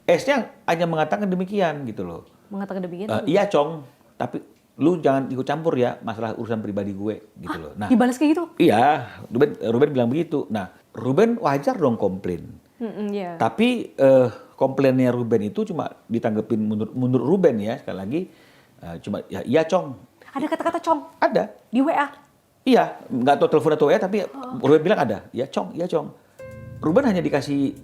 S-nya hanya mengatakan demikian gitu loh. Mengatakan demikian? Iya Cong, tapi lu jangan ikut campur ya masalah urusan pribadi gue gitu loh. Nah, dibalas kayak gitu? Iya, Ruben bilang begitu. Nah, Ruben wajar dong komplain. Yeah. Tapi komplainnya Ruben itu cuma ditanggepin menurut Ruben ya, sekali lagi cuma ya iya Cong. Ada kata-kata Cong? Ada. Di WA? Iya, nggak tahu telepon atau WA tapi Ruben bilang ada. Ya Cong, iya Cong. Ruben hanya dikasih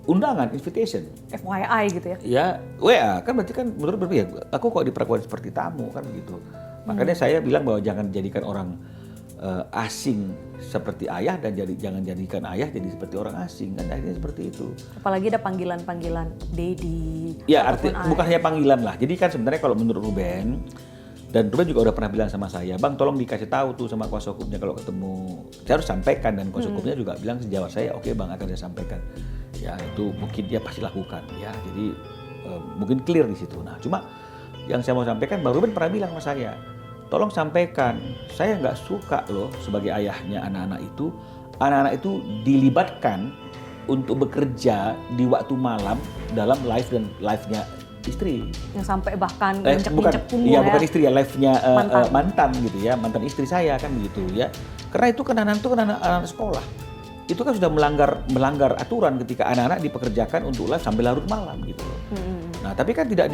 undangan, invitation. FYI gitu ya? Ya, WA kan berarti kan menurut Ruben ya, aku kok diperlakukan seperti tamu kan begitu. Makanya saya bilang bahwa jangan jadikan orang asing seperti ayah dan jangan jadikan ayah jadi seperti orang asing kan akhirnya seperti itu. Apalagi ada panggilan-panggilan daddy. Ya bukan hanya panggilan lah. Jadi kan sebenarnya kalau menurut Ruben dan Ruben juga udah pernah bilang sama saya, Bang tolong dikasih tahu tuh sama kuasa hukumnya kalau ketemu. Saya harus sampaikan dan kuasa hukumnya juga bilang sejawab saya, oke Bang akan saya sampaikan. Ya itu mungkin dia pasti lakukan ya. Jadi mungkin clear di situ. Nah cuma yang saya mau sampaikan, Bang Ruben pernah bilang sama saya, tolong sampaikan, saya nggak suka loh sebagai ayahnya anak-anak itu dilibatkan untuk bekerja di waktu malam dalam live-nya istri. Yang sampai bahkan injek-injek punggung ya. Bukan istri ya, live-nya mantan gitu ya, mantan istri saya kan begitu ya. Karena itu kan anak-anak sekolah. Itu kan sudah melanggar aturan ketika anak-anak dipekerjakan untuk live sampai larut malam gitu loh. Nah, tapi kan tidak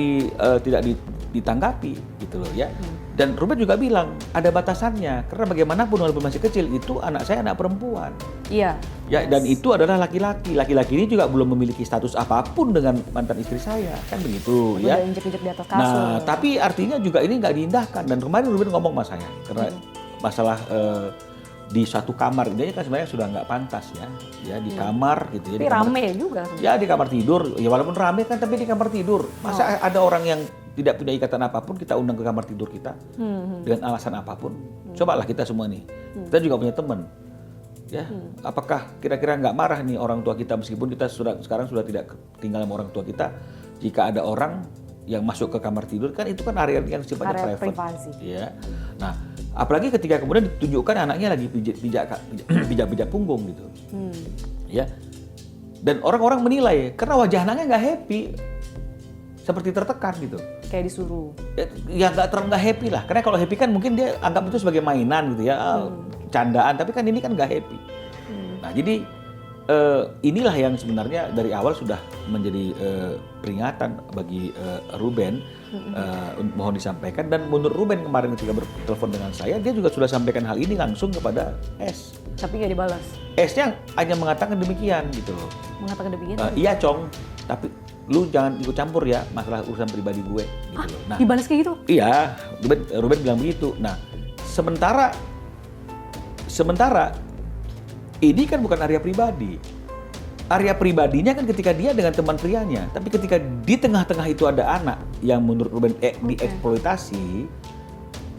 ditanggapi gitu loh ya. Dan Ruben juga bilang ada batasannya karena bagaimanapun walaupun masih kecil itu anak saya anak perempuan. Iya. Ya dan itu adalah laki-laki. Laki-laki ini juga belum memiliki status apapun dengan mantan istri saya kan begitu ya. Udah injek-injek di atas kasur. Nah, tapi artinya juga ini nggak diindahkan dan kemarin Ruben ngomong sama saya karena masalah di suatu kamar ini kan sebenarnya sudah nggak pantas ya di kamar gitu ya. Tapi rame juga. Ya di kamar tidur ya walaupun rame kan tapi di kamar tidur masa ada orang yang tidak punya ikatan apapun kita undang ke kamar tidur kita dengan alasan apapun. Cobalah kita semua nih kita juga punya teman ya apakah kira-kira nggak marah nih orang tua kita meskipun kita sekarang sudah tidak tinggal sama orang tua kita jika ada orang yang masuk ke kamar tidur kan itu kan area yang sifatnya privasi ya. Nah apalagi ketika kemudian ditunjukkan anaknya lagi pijak punggung gitu, ya. Dan orang-orang menilai karena wajah anaknya nggak happy, seperti tertekan gitu. Kayak disuruh. Ya nggak happy lah, karena kalau happy kan mungkin dia anggap itu sebagai mainan gitu ya, candaan. Tapi kan ini kan nggak happy. Nah jadi inilah yang sebenarnya dari awal sudah menjadi peringatan bagi Ruben. Mohon disampaikan dan menurut Ruben kemarin ketika bertelepon dengan saya dia juga sudah sampaikan hal ini langsung kepada S. Tapi nggak dibalas. S-nya hanya mengatakan demikian gitu loh. Mengatakan demikian? Iya Cong, tapi lu jangan ikut campur ya masalah urusan pribadi gue gitu loh. Nah, dibalas kayak gitu? Iya, Ruben bilang begitu. Nah, sementara ini kan bukan area pribadi. Area pribadinya kan ketika dia dengan teman prianya, tapi ketika di tengah-tengah itu ada anak yang menurut Ruben dieksploitasi,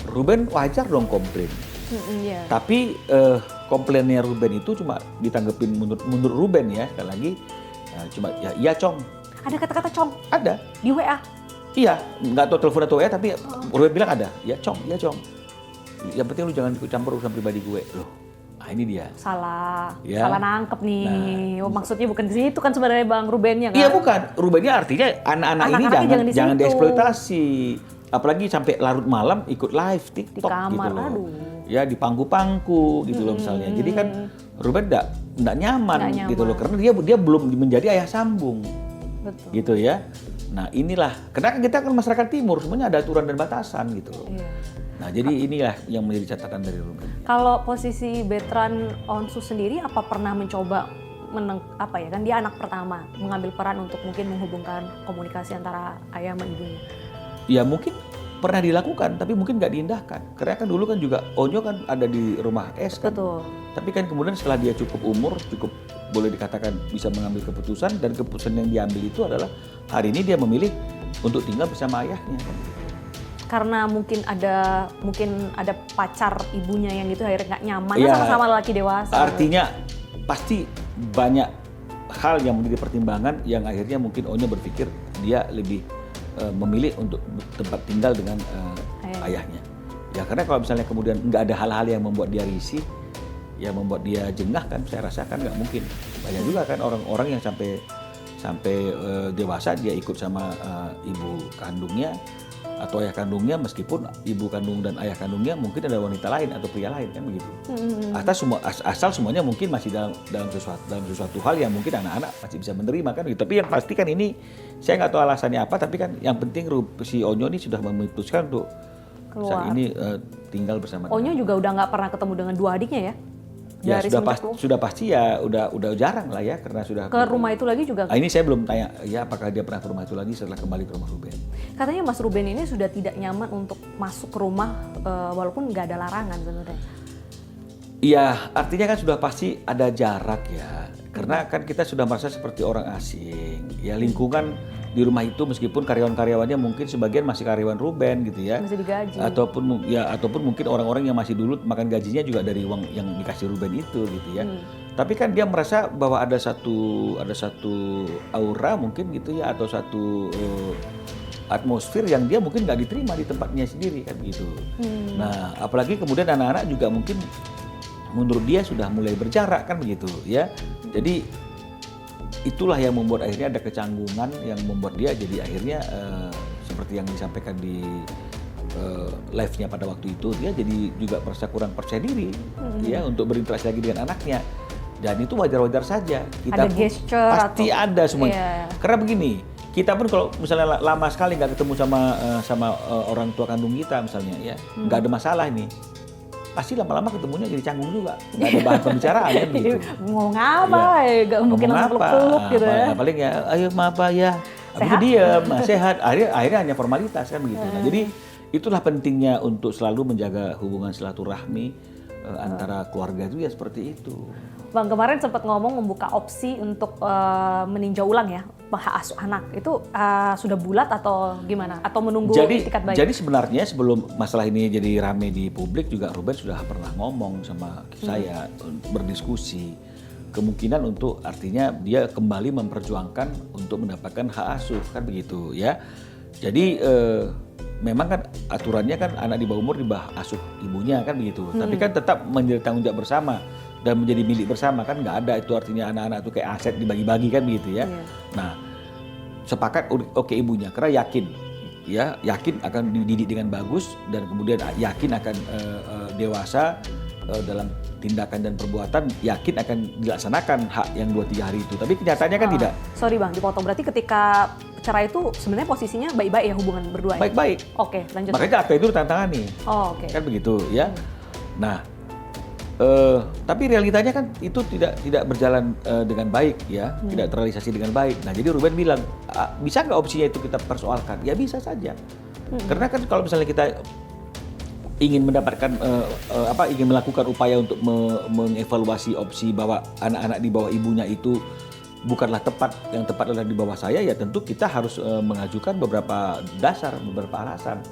Ruben wajar dong komplain. Yeah. Tapi komplainnya Ruben itu cuma ditanggepin menurut Ruben ya, sekali lagi cuma ya iya Cong. Ada kata-kata Cong? Ada. Di WA? Iya, nggak tahu telepon atau WA tapi Ruben bilang ada. Ya Cong, iya Cong. Yang penting lu jangan ikut campur urusan pribadi gue loh. Nah ini dia. Salah nangkep nih. Nah, maksudnya bukan di situ kan sebenarnya Bang Rubennya kan? Iya bukan, Rubennya artinya anak-anak ini jangan dieksploitasi. Apalagi sampai larut malam ikut live TikTok di kamar, gitu loh. aduh. Ya di pangku-pangku gitu loh misalnya. Jadi kan Ruben nggak nyaman gitu loh karena dia belum menjadi ayah sambung. Betul. Gitu ya. Nah inilah, karena kita kan masyarakat timur semuanya ada aturan dan batasan gitu loh. Iya. Nah jadi inilah yang menjadi catatan dari Ruben. Kalau posisi Bertrand Onsu sendiri apa pernah mencoba kan dia anak pertama mengambil peran untuk mungkin menghubungkan komunikasi antara ayah sama ibunya? Ya mungkin pernah dilakukan tapi mungkin nggak diindahkan. Karena kan dulu kan juga Onyo kan ada di rumah S kan. Betul. Tapi kan kemudian setelah dia cukup umur, cukup boleh dikatakan bisa mengambil keputusan dan keputusan yang diambil itu adalah hari ini dia memilih untuk tinggal bersama ayahnya. Karena mungkin ada pacar ibunya yang gitu akhirnya nggak nyaman ya, sama-sama lelaki dewasa. Artinya pasti banyak hal yang menjadi pertimbangan yang akhirnya mungkin Onyo berpikir dia lebih memilih untuk tempat tinggal dengan ayahnya. Ya karena kalau misalnya kemudian nggak ada hal-hal yang membuat dia risih, yang membuat dia jengah kan saya rasakan nggak mungkin. Banyak juga kan orang-orang yang sampai sampai dewasa dia ikut sama ibu kandungnya atau ayah kandungnya, meskipun ibu kandung dan ayah kandungnya mungkin ada wanita lain atau pria lain kan begitu. Asal semuanya mungkin masih dalam sesuatu hal yang mungkin anak-anak masih bisa menerima kan gitu. Tapi yang pasti kan ini saya nggak tahu alasannya apa, tapi kan yang penting si Onyo ini sudah memutuskan untuk saat ini tinggal bersama. Onyo juga udah nggak pernah ketemu dengan dua adiknya ya? Ya sudah pasti ya udah jarang lah ya, karena sudah ke rumah itu lagi juga. Ini saya belum tanya ya apakah dia pernah ke rumah itu lagi setelah kembali ke rumah Ruben. Katanya Mas Ruben ini sudah tidak nyaman untuk masuk ke rumah walaupun nggak ada larangan sebenarnya. Iya, artinya kan sudah pasti ada jarak ya, karena kan kita sudah merasa seperti orang asing. Ya lingkungan di rumah itu meskipun karyawan-karyawannya mungkin sebagian masih karyawan Ruben gitu ya. Masih digaji. Ataupun mungkin orang-orang yang masih dulu makan gajinya juga dari uang yang dikasih Ruben itu gitu ya. Tapi kan dia merasa bahwa ada satu aura mungkin gitu ya, atau satu atmosfer yang dia mungkin nggak diterima di tempatnya sendiri kan gitu. Nah, apalagi kemudian anak-anak juga mungkin menurut dia sudah mulai berjarak kan begitu ya. Jadi itulah yang membuat akhirnya ada kecanggungan yang membuat dia jadi akhirnya seperti yang disampaikan di live-nya pada waktu itu, dia jadi juga merasa kurang percaya diri ya untuk berinteraksi lagi dengan anaknya. Dan itu wajar-wajar saja. Kita ada gesture pasti atau ada semuanya. Iya. Karena begini, kita pun kalau misalnya lama sekali nggak ketemu sama orang tua kandung kita misalnya ya, nggak ada masalah ini. Pasti lama-lama ketemunya jadi canggung juga, nggak ada bahan pembicaraan kan gitu. Mau ngapa ya, nggak mungkin langsung peluk-peluk gitu ya. Paling ya, ayo maaf ya, habis itu diam, sehat, akhirnya hanya formalitas kan begitu. Nah, jadi itulah pentingnya untuk selalu menjaga hubungan silaturahmi antara keluarga itu ya seperti itu. Bang, kemarin sempat ngomong membuka opsi untuk meninjau ulang ya hak asuh anak. Itu sudah bulat atau gimana? Atau menunggu itikat baik? Jadi sebenarnya sebelum masalah ini jadi rame di publik juga Ruben sudah pernah ngomong sama saya, berdiskusi. Kemungkinan untuk artinya dia kembali memperjuangkan untuk mendapatkan hak asuh kan begitu ya. Jadi memang kan aturannya kan anak di bawah umur di bawah asuh ibunya kan begitu. Tapi kan tetap menjadi tanggung jawab bersama dan menjadi milik bersama kan, nggak ada itu artinya anak-anak itu kayak aset dibagi-bagi kan begitu ya. Nah, sepakat oke ibunya karena yakin akan dididik dengan bagus dan kemudian yakin akan dewasa dalam tindakan dan perbuatan, yakin akan dilaksanakan hak yang 2-3 hari itu. Tapi kenyataannya kan tidak. Sorry Bang, dipotong. Berarti ketika cerai itu sebenarnya posisinya baik-baik ya hubungan berdua? Baik-baik. Oke, lanjut. Makanya akta itu ditantangani. Oh, oke. Kan begitu ya. Nah, tapi realitanya kan itu tidak berjalan dengan baik ya, tidak terrealisasi dengan baik. Nah, jadi Ruben bilang, bisa nggak opsinya itu kita persoalkan? Ya bisa saja. Karena kan kalau misalnya kita ingin mendapatkan ingin melakukan upaya untuk mengevaluasi opsi bahwa anak-anak di bawah ibunya itu bukanlah tepat, yang tepat adalah di bawah saya, ya tentu kita harus mengajukan beberapa dasar, beberapa alasan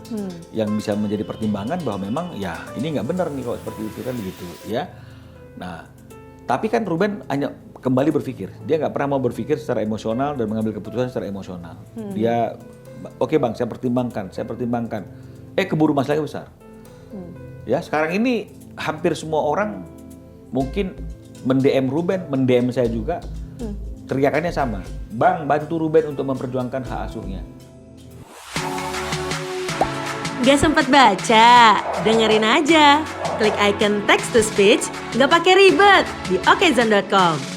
yang bisa menjadi pertimbangan bahwa memang ya ini nggak benar nih kalau seperti itu kan begitu ya. Nah, tapi kan Ruben hanya kembali berpikir, dia nggak pernah mau berpikir secara emosional dan mengambil keputusan secara emosional. Dia oke bang, saya pertimbangkan, keburu masalahnya besar. Ya sekarang ini hampir semua orang mungkin mend-DM Ruben, mend-DM saya juga. Teriakannya sama, Bang bantu Ruben untuk memperjuangkan hak asuhnya. Gak sempat baca? Dengerin aja. Klik icon text to speech, gak pakai ribet di okezone.com.